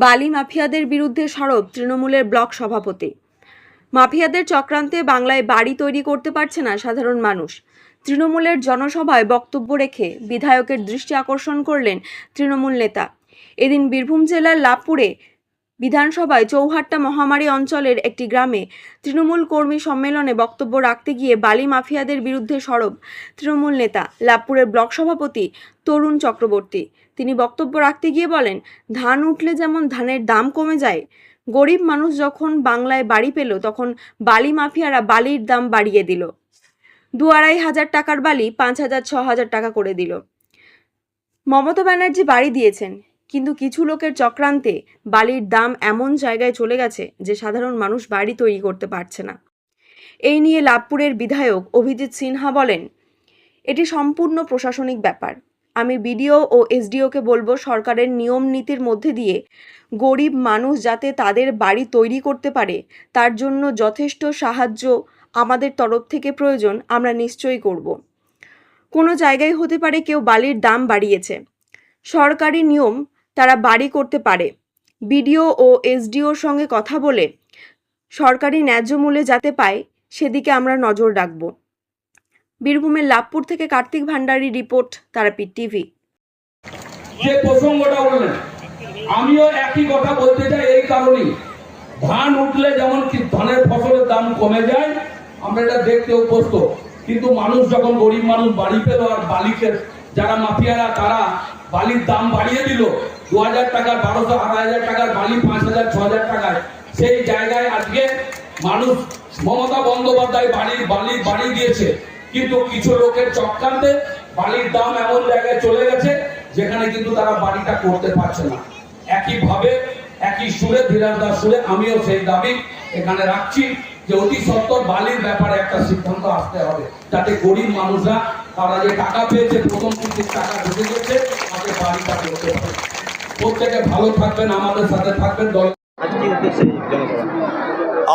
বালি মাফিয়াদের বিরুদ্ধে সরব তৃণমূলের ব্লক সভাপতি। মাফিয়াদের চক্রান্তে বাংলায় বাড়ি তৈরি করতে পারছে না সাধারণ মানুষ। তৃণমূলের জনসভায় বক্তব্য রেখে বিধায়কের দৃষ্টি আকর্ষণ করলেন তৃণমূল নেতা। এদিন বীরভূম জেলার লাভপুরে বিধানসভায় চৌহাট্টা মহামারী অঞ্চলের একটি গ্রামে তৃণমূল কর্মী সম্মেলনে বক্তব্য রাখতে গিয়ে বালি মাফিয়াদের বিরুদ্ধে সরব তৃণমূল নেতা লাভপুরের ব্লক সভাপতি তরুণ চক্রবর্তী। তিনি বক্তব্য রাখতে গিয়ে বলেন, ধান উঠলে যেমন ধানের দাম কমে যায়, গরিব মানুষ যখন বাংলায় বাড়ি পেল তখন বালি মাফিয়ারা বালির দাম বাড়িয়ে দিল। 2-2.5 হাজার টাকার বালি 5,000-6,000 টাকা করে দিল। মমতা ব্যানার্জি বাড়ি দিয়েছেন, কিন্তু কিছু লোকের চক্রান্তে বালির দাম এমন জায়গায় চলে গেছে যে সাধারণ মানুষ বাড়ি তৈরি করতে পারছে না। এই নিয়ে লাভপুরের বিধায়ক অভিজিৎ সিনহা বলেন, এটি সম্পূর্ণ প্রশাসনিক ব্যাপার। আমি বিডিও ও এসডিওকে বলবো সরকারের নিয়ম নীতির মধ্যে দিয়ে গরিব মানুষ যাতে তাদের বাড়ি তৈরি করতে পারে তার জন্য যথেষ্ট সাহায্য আমাদের তরফ থেকে প্রয়োজন, আমরা নিশ্চয়ই করব। কোনো জায়গায় হতে পারে কেউ বালির দাম বাড়িয়েছে, সরকারি নিয়ম তারা বাড়ি করতে পারে। বিডিও ও এসডিওর সঙ্গে কথা বলে সরকারি ন্যায্য মূল্যে যাতে পায় সেদিকে আমরা নজর রাখব। বীরভূমের লাভপুর থেকে কার্তিক ভান্ডারী রিপোর্ট, তারাপীঠ টিভি। যে প্রসঙ্গটা বললেন, আমিও একই কথা বলতে চাই। এই কারণেই ধান উঠলে যেমন ধানের ফসলের দাম কমে যায়, আমরা এটা দেখতে অভ্যস্ত, কিন্তু মানুষ যখন গরিব মানুষ বাড়ি পেল আর বালিকে যারা মাফিয়ারা তারা বালির দাম বাড়িয়ে দিল 2,000 টাকার 1,200-2,500 টাকার বালি 5,000-6,000 টাকায়, সেই জায়গায় আজকে মানুষ মমতা বন্দ্যোপাধ্যায় বাড়ি দিয়েছে, কিন্তু কিছু লোকের চক্রান্তে বালির দাম এমন জায়গায় চলে গেছে যেখানে কিন্তু তারা বাড়িটা করতে পারছে না। একইভাবে একই সুরে ধীরাজদার সুরে আমিও সেই দাবি এখানে রাখছি যে অতি সত্বর বালির ব্যাপারে একটা সিদ্ধান্ত আসতে হবে, যাতে গরিব মানুষরা তারা যে টাকা পেয়েছে, প্রথম কিস্তির টাকা ঢুকে গেছে, তাদের বাড়িটা করতে পারে। প্রত্যেকে ভালো থাকবেন, আমাদের সাথে থাকবেন।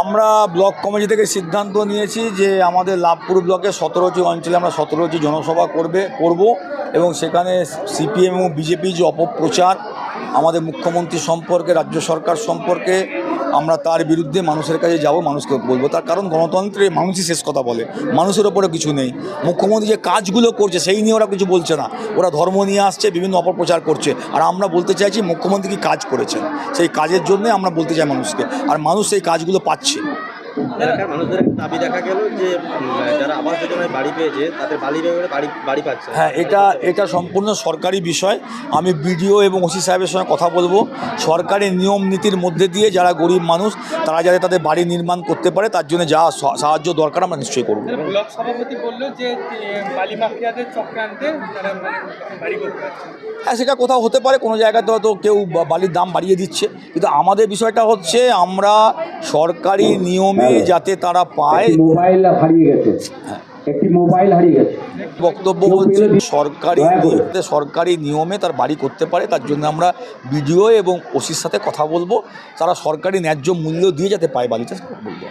আমরা ব্লক কমিটি থেকে সিদ্ধান্ত নিয়েছি যে আমাদের লাভপুর ব্লকে 17টি অঞ্চলে আমরা 17টি জনসভা করব এবং সেখানে সিপিএম এবং বিজেপি যে অপপ্রচার আমাদের মুখ্যমন্ত্রী সম্পর্কে, রাজ্য সরকার সম্পর্কে, আমরা তার বিরুদ্ধে মানুষের কাছে যাব, মানুষকে বলবো। তার কারণ গণতন্ত্রে মানুষই শেষ কথা বলে, মানুষের ওপরে কিছু নেই। মুখ্যমন্ত্রী যে কাজগুলো করছে সেই নিয়ে ওরা কিছু বলছে না, ওরা ধর্ম নিয়ে আসছে, বিভিন্ন অপপ্রচার করছে। আর আমরা বলতে চাইছি মুখ্যমন্ত্রী কি কাজ করেছেন, সেই কাজের জন্য আমরা বলতে চাই মানুষকে, আর মানুষ সেই কাজগুলো পাচ্ছে। এলাকার মানুষদের দাবি দেখা গেল যে যারা আবাস যোজনায় বাড়ি পেয়েছে তাদের বাড়ি পাচ্ছে। হ্যাঁ, এটা সম্পূর্ণ সরকারি বিষয়। আমি বিডিও এবং ওসি সাহেবের সঙ্গে কথা বলবো। সরকারি নিয়ম নীতির মধ্যে দিয়ে যারা গরিব মানুষ তারা যাতে তাদের বাড়ি নির্মাণ করতে পারে তার জন্য যা সাহায্য দরকার আমরা নিশ্চয়ই করবো। ব্লক সভাপতি বললো যে বালি মাফিয়াদের চক্রান্তে তারা বাড়ি করতে পারছে। হ্যাঁ, সেটা কোথাও হতে পারে, কোনো জায়গাতে হয়তো কেউ বালির দাম বাড়িয়ে দিচ্ছে, কিন্তু আমাদের বিষয়টা হচ্ছে আমরা সরকারি নিয়মে যাতে তারা পায়। মোবাইল হারিয়ে গেছে, একটি মোবাইল হারিয়ে গেছে। বক্তব্য হচ্ছে সরকারি নিয়মে তার বাড়ি করতে পারে, তার জন্য আমরা বিডিও এবং ওসির সাথে কথা বলবো, তারা সরকারি ন্যায্য মূল্য দিয়ে যাতে পায় বাড়িটা বলবো।